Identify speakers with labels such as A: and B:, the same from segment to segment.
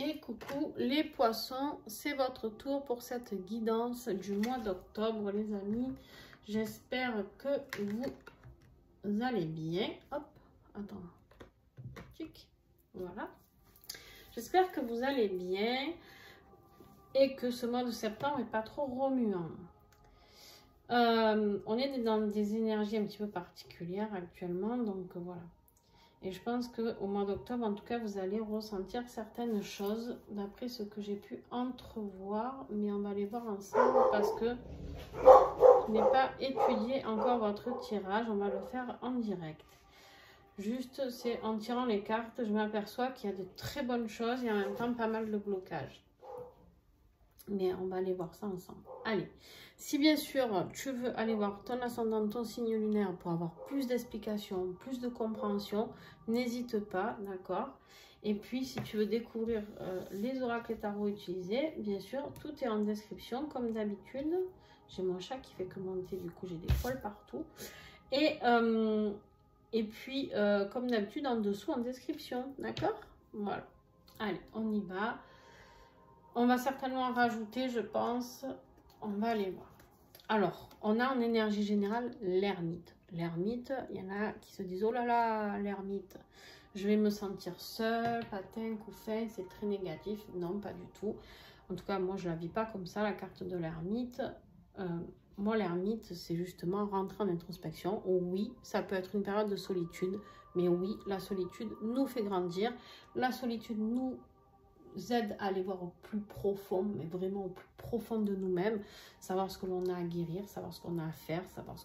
A: Et coucou les poissons, c'est votre tour pour cette guidance du mois d'octobre les amis. J'espère que vous allez bien. Hop, attends. Tic. Voilà. J'espère que vous allez bien et que ce mois de septembre n'est pas trop remuant. On est dans des énergies un petit peu particulières actuellement, donc voilà. Et je pense qu'au mois d'octobre, en tout cas, vous allez ressentir certaines choses d'après ce que j'ai pu entrevoir. Mais on va les voir ensemble parce que je n'ai pas étudié encore votre tirage. On va le faire en direct. Juste, c'est en tirant les cartes, je m'aperçois qu'il y a de très bonnes choses et en même temps pas mal de blocages. Mais on va aller voir ça ensemble. Allez, si bien sûr tu veux aller voir ton ascendant, ton signe lunaire pour avoir plus d'explications, plus de compréhension, n'hésite pas, d'accord? Et puis si tu veux découvrir les oracles et tarots utilisés, bien sûr, tout est en description comme d'habitude. J'ai mon chat qui fait que monter, du coup j'ai des poils partout. Et puis comme d'habitude en dessous en description, d'accord? Voilà. Allez, on y va. On va certainement rajouter, je pense, on va aller voir. Alors, on a en énergie générale l'ermite. L'ermite, il y en a qui se disent, oh là là, l'ermite, je vais me sentir seule, patin, couffin, c'est très négatif. Non, pas du tout. En tout cas, moi, je ne la vis pas comme ça, la carte de l'ermite. Moi, l'ermite, c'est justement rentrer en introspection. Oui, ça peut être une période de solitude, mais oui, la solitude nous fait grandir. La solitude nous aide à aller voir au plus profond, mais vraiment au plus profond de nous-mêmes, savoir ce que l'on a à guérir, savoir ce qu'on a à faire, savoir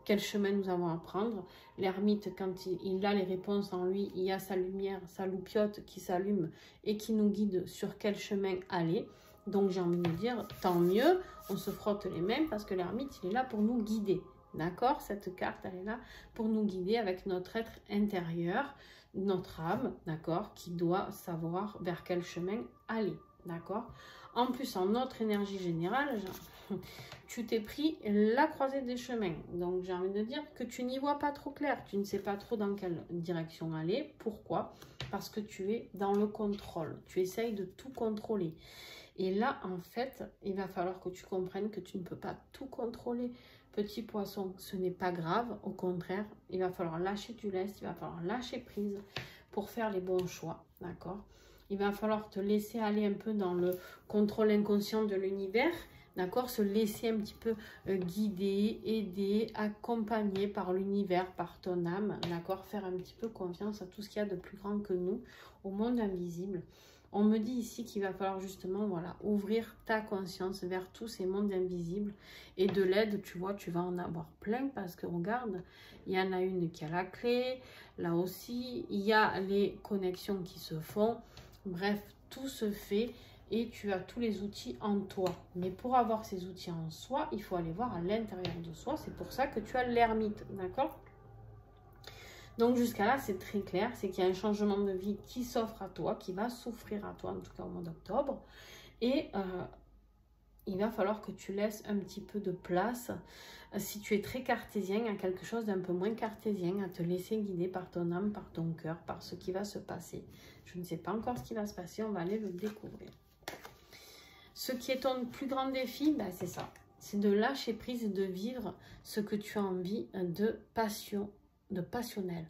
A: quel chemin nous avons à prendre. L'ermite, quand il a les réponses en lui, il y a sa lumière, sa loupiote qui s'allume et qui nous guide sur quel chemin aller. Donc j'ai envie de dire, tant mieux, on se frotte les mains parce que l'ermite, il est là pour nous guider. D'accord? Cette carte, elle est là pour nous guider avec notre être intérieur, notre âme, d'accord, qui doit savoir vers quel chemin aller, d'accord. En plus, en notre énergie générale, tu t'es pris la croisée des chemins. Donc, j'ai envie de dire que tu n'y vois pas trop clair. Tu ne sais pas trop dans quelle direction aller. Pourquoi? Parce que tu es dans le contrôle. Tu essayes de tout contrôler. Et là, en fait, il va falloir que tu comprennes que tu ne peux pas tout contrôler. Petit poisson, ce n'est pas grave. Au contraire, il va falloir lâcher du lest, il va falloir lâcher prise pour faire les bons choix, d'accord? Il va falloir te laisser aller un peu dans le contrôle inconscient de l'univers, d'accord? Se laisser un petit peu guider, aider, accompagner par l'univers, par ton âme, d'accord? Faire un petit peu confiance à tout ce qu'il y a de plus grand que nous, au monde invisible. On me dit ici qu'il va falloir justement, voilà, ouvrir ta conscience vers tous ces mondes invisibles. Et de l'aide, tu vois, tu vas en avoir plein parce que regarde, il y en a une qui a la clé. Là aussi, il y a les connexions qui se font. Bref, tout se fait et tu as tous les outils en toi. Mais pour avoir ces outils en soi, il faut aller voir à l'intérieur de soi. C'est pour ça que tu as l'ermite, d'accord ? Donc jusqu'à là, c'est très clair, c'est qu'il y a un changement de vie qui s'offre à toi, qui va s'offrir à toi, en tout cas au mois d'octobre. Et il va falloir que tu laisses un petit peu de place, si tu es très cartésien, à quelque chose d'un peu moins cartésien, à te laisser guider par ton âme, par ton cœur, par ce qui va se passer. Je ne sais pas encore ce qui va se passer, on va aller le découvrir. Ce qui est ton plus grand défi, ben, c'est ça. C'est de lâcher prise, de vivre ce que tu as envie de passion, de passionnel.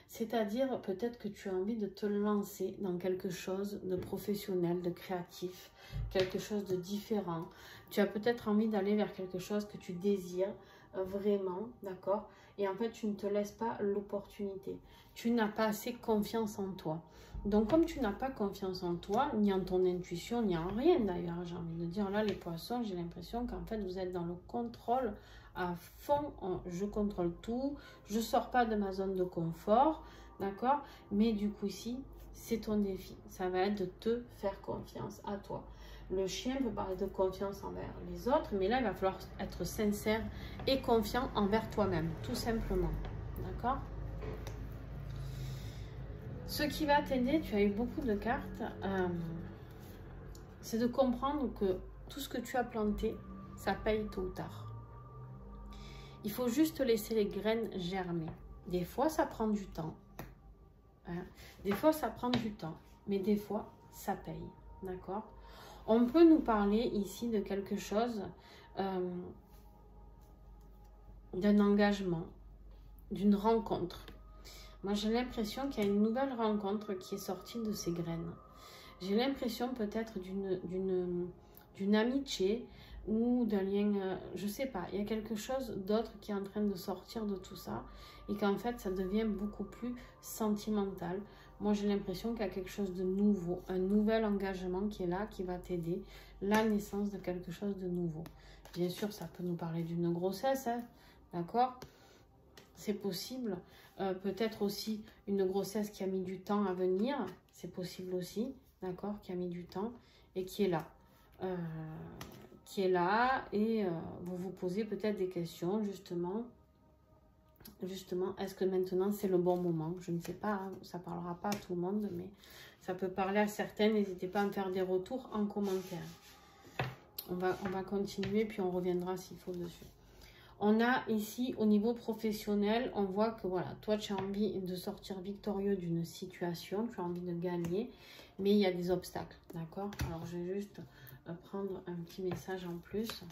A: C'est-à-dire peut-être que tu as envie de te lancer dans quelque chose de professionnel, de créatif, quelque chose de différent. Tu as peut-être envie d'aller vers quelque chose que tu désires vraiment, d'accord? Et en fait, tu ne te laisses pas l'opportunité. Tu n'as pas assez confiance en toi. Donc, comme tu n'as pas confiance en toi, ni en ton intuition, ni en rien d'ailleurs, j'ai envie de dire, là, les poissons, j'ai l'impression qu'en fait, vous êtes dans le contrôle à fond. Je contrôle tout, je sors pas de ma zone de confort, d'accord? Mais du coup, ici, c'est ton défi. Ça va être de te faire confiance à toi. Le chien peut parler de confiance envers les autres, mais là, il va falloir être sincère et confiant envers toi-même, tout simplement, d'accord? Ce qui va t'aider, tu as eu beaucoup de cartes, c'est de comprendre que tout ce que tu as planté, ça paye tôt ou tard. Il faut juste laisser les graines germer. Des fois, ça prend du temps. Hein. Des fois, ça prend du temps. Mais des fois, ça paye, d'accord? On peut nous parler ici de quelque chose, d'un engagement, d'une rencontre. Moi, j'ai l'impression qu'il y a une nouvelle rencontre qui est sortie de ces graines. J'ai l'impression peut-être d'une amitié ou d'un lien, je sais pas. Il y a quelque chose d'autre qui est en train de sortir de tout ça et qu'en fait, ça devient beaucoup plus sentimental. Moi, j'ai l'impression qu'il y a quelque chose de nouveau, un nouvel engagement qui est là, qui va t'aider, la naissance de quelque chose de nouveau. Bien sûr, ça peut nous parler d'une grossesse, hein, d'accord? C'est possible. Peut-être aussi une grossesse qui a mis du temps à venir, c'est possible aussi, d'accord, qui a mis du temps et qui est là. Et vous vous posez peut-être des questions, justement, est-ce que maintenant c'est le bon moment? Je ne sais pas, hein, ça ne parlera pas à tout le monde, mais ça peut parler à certains. N'hésitez pas à me faire des retours en commentaire. On va continuer, puis on reviendra s'il faut dessus. On a ici, au niveau professionnel, on voit que voilà, toi, tu as envie de sortir victorieux d'une situation, tu as envie de gagner, mais il y a des obstacles, d'accord? Alors, je vais juste prendre un petit message en plus.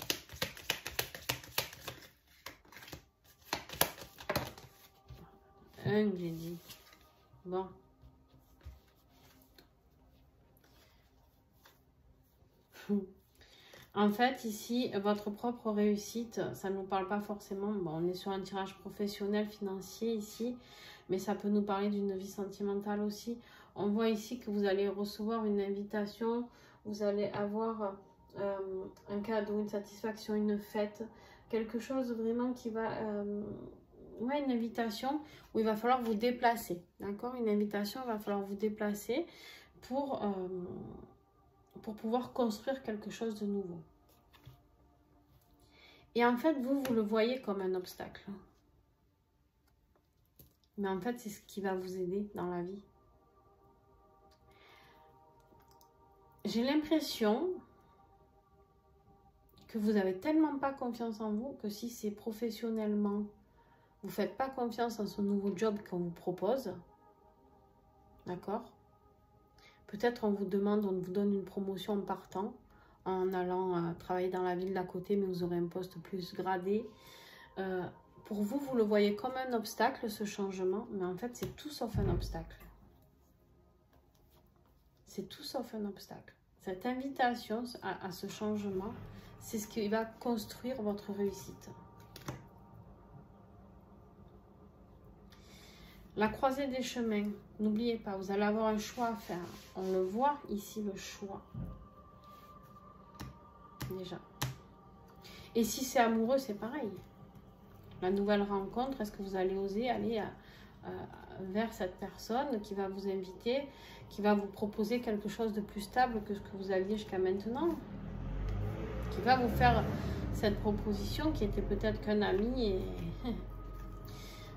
A: J'ai dit. Bon. En fait, ici, votre propre réussite, ça ne nous parle pas forcément. Bon, on est sur un tirage professionnel, financier ici, mais ça peut nous parler d'une vie sentimentale aussi. On voit ici que vous allez recevoir une invitation, vous allez avoir un cadeau, une satisfaction, une fête, quelque chose vraiment qui va... ouais, une invitation où il va falloir vous déplacer, d'accord? Une invitation, il va falloir vous déplacer pour pouvoir construire quelque chose de nouveau. Et en fait, vous le voyez comme un obstacle. Mais en fait, c'est ce qui va vous aider dans la vie. J'ai l'impression que vous n'avez tellement pas confiance en vous que si c'est professionnellement, vous ne faites pas confiance en ce nouveau job qu'on vous propose, d'accord? Peut-être on vous demande, on vous donne une promotion en partant, en allant travailler dans la ville d'à côté, mais vous aurez un poste plus gradé. Pour vous, vous le voyez comme un obstacle, ce changement, mais en fait, c'est tout sauf un obstacle. C'est tout sauf un obstacle. Cette invitation à ce changement, c'est ce qui va construire votre réussite. La croisée des chemins, n'oubliez pas, vous allez avoir un choix à faire. On le voit ici, le choix. Déjà. Et si c'est amoureux, c'est pareil. La nouvelle rencontre, est-ce que vous allez oser aller vers cette personne qui va vous inviter, qui va vous proposer quelque chose de plus stable que ce que vous aviez jusqu'à maintenant, qui va vous faire cette proposition qui était peut-être qu'un ami et...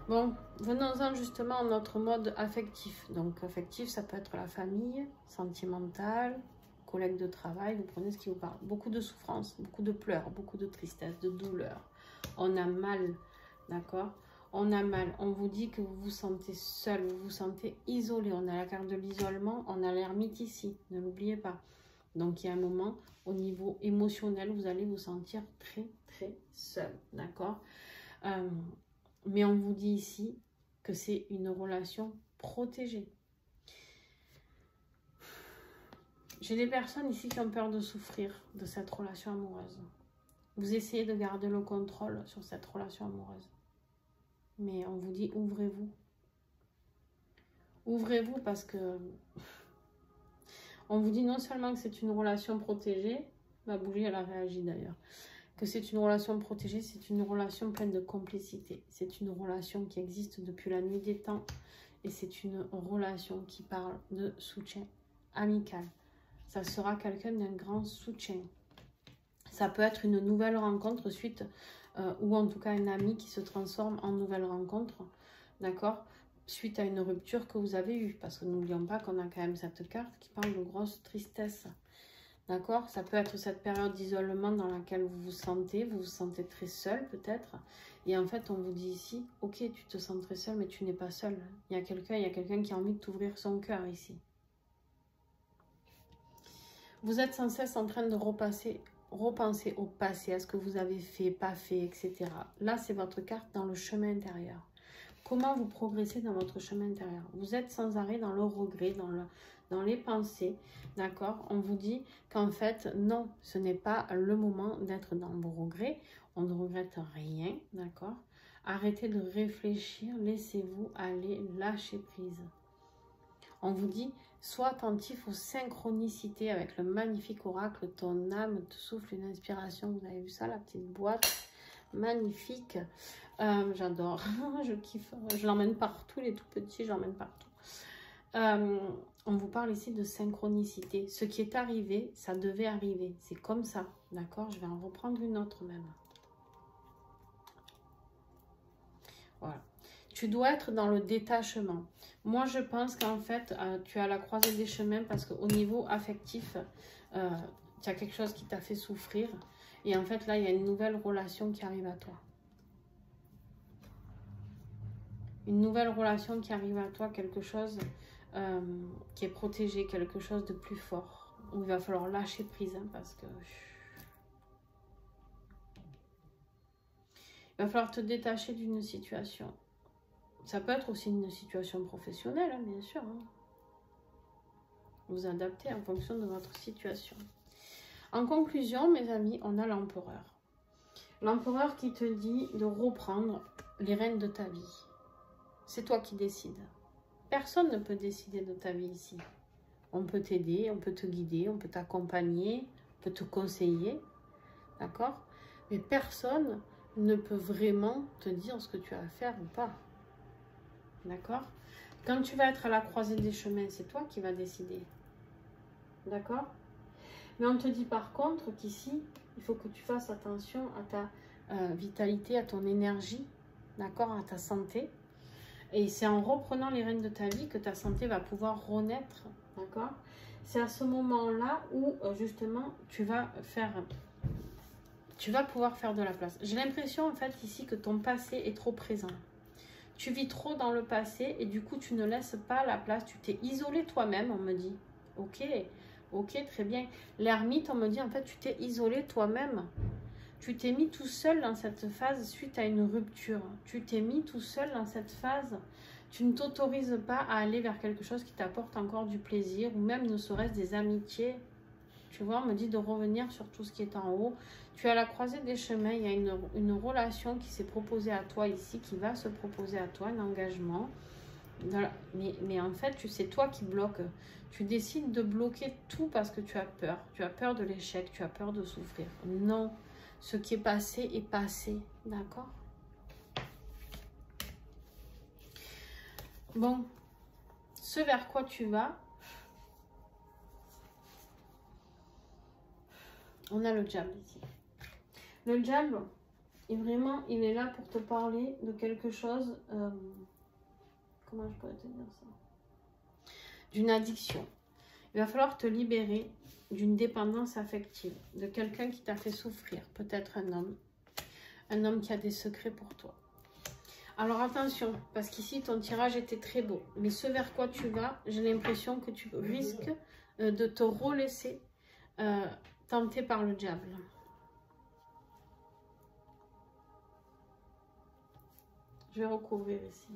A: Bon, venons-en justement à notre mode affectif. Donc affectif, ça peut être la famille, sentimental, collègue de travail, vous prenez ce qui vous parle. Beaucoup de souffrance, beaucoup de pleurs, beaucoup de tristesse, de douleur. On a mal, d'accord? On a mal. On vous dit que vous vous sentez seul, vous vous sentez isolé. On a la carte de l'isolement, on a l'ermite ici, ne l'oubliez pas. Donc il y a un moment, au niveau émotionnel, vous allez vous sentir très, très seul, d'accord? Mais on vous dit ici que c'est une relation protégée. J'ai des personnes ici qui ont peur de souffrir de cette relation amoureuse. Vous essayez de garder le contrôle sur cette relation amoureuse. Mais on vous dit, ouvrez-vous. Ouvrez-vous parce que... On vous dit non seulement que c'est une relation protégée, ma bougie elle a réagi d'ailleurs, que c'est une relation protégée, c'est une relation pleine de complicité. C'est une relation qui existe depuis la nuit des temps et c'est une relation qui parle de soutien amical. Ça sera quelqu'un d'un grand soutien. Ça peut être une nouvelle rencontre suite, ou en tout cas un ami qui se transforme en nouvelle rencontre, d'accord? Suite à une rupture que vous avez eue. Parce que n'oublions pas qu'on a quand même cette carte qui parle de grosse tristesse. D'accord? Ça peut être cette période d'isolement dans laquelle vous vous sentez très seul peut-être. Et en fait, on vous dit ici, ok, tu te sens très seul, mais tu n'es pas seul. Il y a quelqu'un qui a envie de t'ouvrir son cœur ici. Vous êtes sans cesse en train de repenser au passé, à ce que vous avez fait, pas fait, etc. Là, c'est votre carte dans le chemin intérieur. Comment vous progressez dans votre chemin intérieur? Vous êtes sans arrêt dans le regret, dans les pensées, d'accord? On vous dit qu'en fait, non, ce n'est pas le moment d'être dans vos regrets. On ne regrette rien, d'accord? Arrêtez de réfléchir, laissez-vous aller, lâcher prise. On vous dit, sois attentif aux synchronicités avec le magnifique oracle. Ton âme te souffle une inspiration. Vous avez vu ça, la petite boîte? Magnifique. J'adore. Je kiffe. Je l'emmène partout, les tout petits, je l'emmène partout. On vous parle ici de synchronicité. Ce qui est arrivé, ça devait arriver. C'est comme ça. D'accord? Je vais en reprendre une autre même. Voilà. Tu dois être dans le détachement. Moi, je pense qu'en fait, tu as la croisée des chemins parce qu'au niveau affectif, tu as quelque chose qui t'a fait souffrir. Et en fait, là, il y a une nouvelle relation qui arrive à toi. Une nouvelle relation qui arrive à toi, quelque chose qui est protégé, quelque chose de plus fort. Où il va falloir lâcher prise, hein, parce que... Il va falloir te détacher d'une situation. Ça peut être aussi une situation professionnelle, hein, bien sûr. Hein. Vous adaptez en fonction de votre situation. En conclusion, mes amis, on a l'empereur. L'empereur qui te dit de reprendre les rênes de ta vie. C'est toi qui décides. Personne ne peut décider de ta vie ici. On peut t'aider, on peut te guider, on peut t'accompagner, on peut te conseiller. D'accord? Mais personne ne peut vraiment te dire ce que tu as à faire ou pas. D'accord? Quand tu vas être à la croisée des chemins, c'est toi qui vas décider. D'accord? Mais on te dit par contre qu'ici, il faut que tu fasses attention à ta vitalité, à ton énergie, d'accord? À ta santé. Et c'est en reprenant les rênes de ta vie que ta santé va pouvoir renaître, d'accord? C'est à ce moment-là où, justement, tu vas pouvoir faire de la place. J'ai l'impression, en fait, ici, que ton passé est trop présent. Tu vis trop dans le passé et du coup, tu ne laisses pas la place. Tu t'es isolé toi-même, on me dit. Ok, ok, très bien. L'ermite, on me dit, en fait, tu t'es isolé toi-même. Tu t'es mis tout seul dans cette phase suite à une rupture. Tu t'es mis tout seul dans cette phase. Tu ne t'autorises pas à aller vers quelque chose qui t'apporte encore du plaisir ou même ne serait-ce des amitiés. Tu vois, on me dit de revenir sur tout ce qui est en haut. Tu es à la croisée des chemins. Il y a une relation qui s'est proposée à toi ici, qui va se proposer à toi, un engagement. Mais en fait, c'est toi qui bloques. Tu décides de bloquer tout parce que tu as peur. Tu as peur de l'échec, tu as peur de souffrir. Non. Ce qui est passé, d'accord? Bon, ce vers quoi tu vas, on a le diable ici. Le diable, il est là pour te parler de quelque chose, comment je pourrais te dire ça? D'une addiction. Il va falloir te libérer d'une dépendance affective, de quelqu'un qui t'a fait souffrir, peut-être un homme qui a des secrets pour toi. Alors attention, parce qu'ici ton tirage était très beau, mais ce vers quoi tu vas, j'ai l'impression que tu risques de te relaisser tenter par le diable. Je vais recouvrir ici.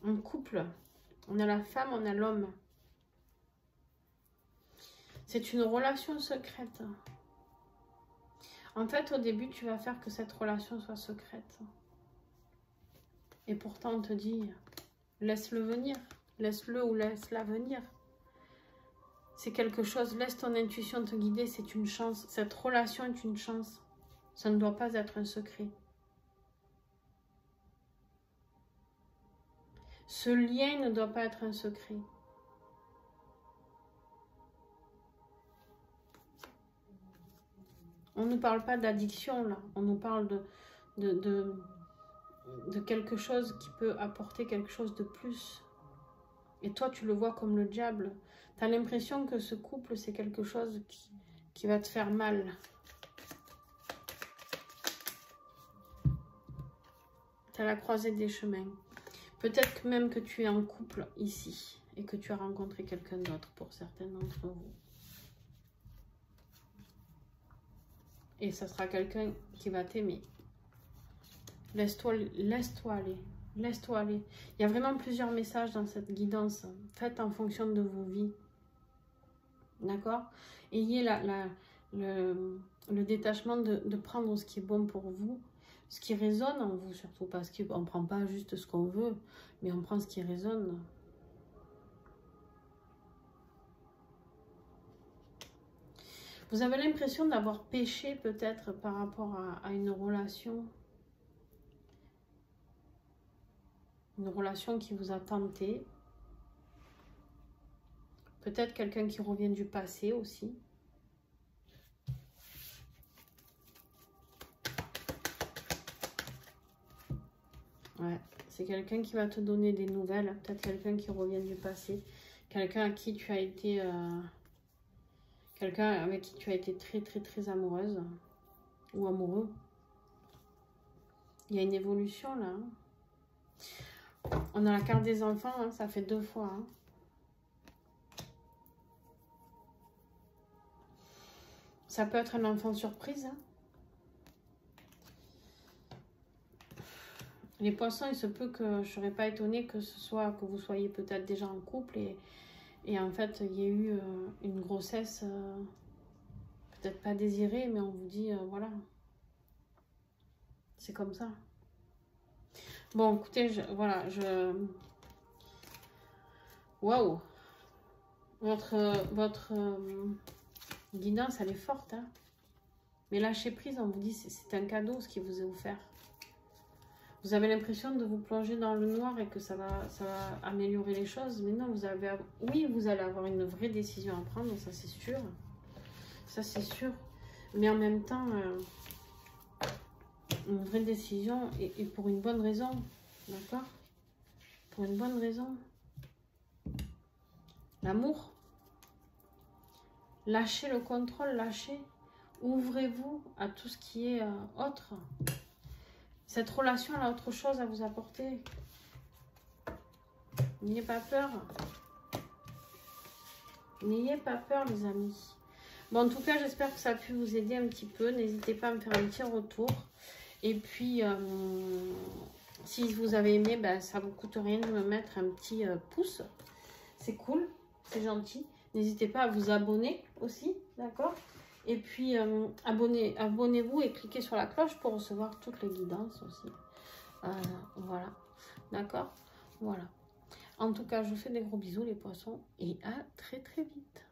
A: Un couple, on a la femme, on a l'homme. C'est une relation secrète. En fait, au début, tu vas faire que cette relation soit secrète. Et pourtant, on te dit, laisse-le venir. Laisse-le ou laisse-la venir. C'est quelque chose, laisse ton intuition te guider, c'est une chance. Cette relation est une chance. Ça ne doit pas être un secret. Ce lien ne doit pas être un secret. On ne parle pas d'addiction là, on nous parle de quelque chose qui peut apporter quelque chose de plus. Et toi, tu le vois comme le diable. Tu as l'impression que ce couple, c'est quelque chose qui va te faire mal. Tu es à la croisée des chemins. Peut-être même que tu es en couple ici et que tu as rencontré quelqu'un d'autre pour certains d'entre vous. Et ça sera quelqu'un qui va t'aimer. Laisse-toi aller. Laisse-toi aller. Il y a vraiment plusieurs messages dans cette guidance. Faites en fonction de vos vies. D'accord? Ayez le détachement de prendre ce qui est bon pour vous, ce qui résonne en vous surtout, parce qu'on ne prend pas juste ce qu'on veut, mais on prend ce qui résonne. Vous avez l'impression d'avoir péché peut-être par rapport à une relation. Une relation qui vous a tenté. Peut-être quelqu'un qui revient du passé aussi. Ouais, c'est quelqu'un qui va te donner des nouvelles. Peut-être quelqu'un qui revient du passé. Quelqu'un à qui tu as été... quelqu'un avec qui tu as été très amoureuse. Ou amoureux. Il y a une évolution là. On a la carte des enfants, hein, ça fait 2 fois. Hein. Ça peut être un enfant surprise. Hein. Les poissons, il se peut que je ne serais pas étonnée que vous soyez peut-être déjà en couple et en fait il y a eu une grossesse peut-être pas désirée, mais on vous dit voilà, c'est comme ça. Bon, écoutez, waouh, votre guidance, elle est forte, hein. Mais lâchez prise, on vous dit, c'est un cadeau ce qui vous est offert. Vous avez l'impression de vous plonger dans le noir et que ça va améliorer les choses. Mais non, oui, vous allez avoir une vraie décision à prendre, ça c'est sûr. Ça c'est sûr. Mais en même temps, une vraie décision et pour une bonne raison. D'accord? Pour une bonne raison. L'amour. Lâchez le contrôle, lâchez. Ouvrez-vous à tout ce qui est autre. Cette relation, elle a autre chose à vous apporter. N'ayez pas peur. N'ayez pas peur, les amis. Bon, en tout cas, j'espère que ça a pu vous aider un petit peu. N'hésitez pas à me faire un petit retour. Et puis, si vous avez aimé, ben, ça ne vous coûte rien de me mettre un petit pouce. C'est cool, c'est gentil. N'hésitez pas à vous abonner aussi, d'accord? Et puis, abonnez-vous et cliquez sur la cloche pour recevoir toutes les guidances aussi. Voilà, d'accord? Voilà. En tout cas, je vous fais des gros bisous les poissons et à très vite.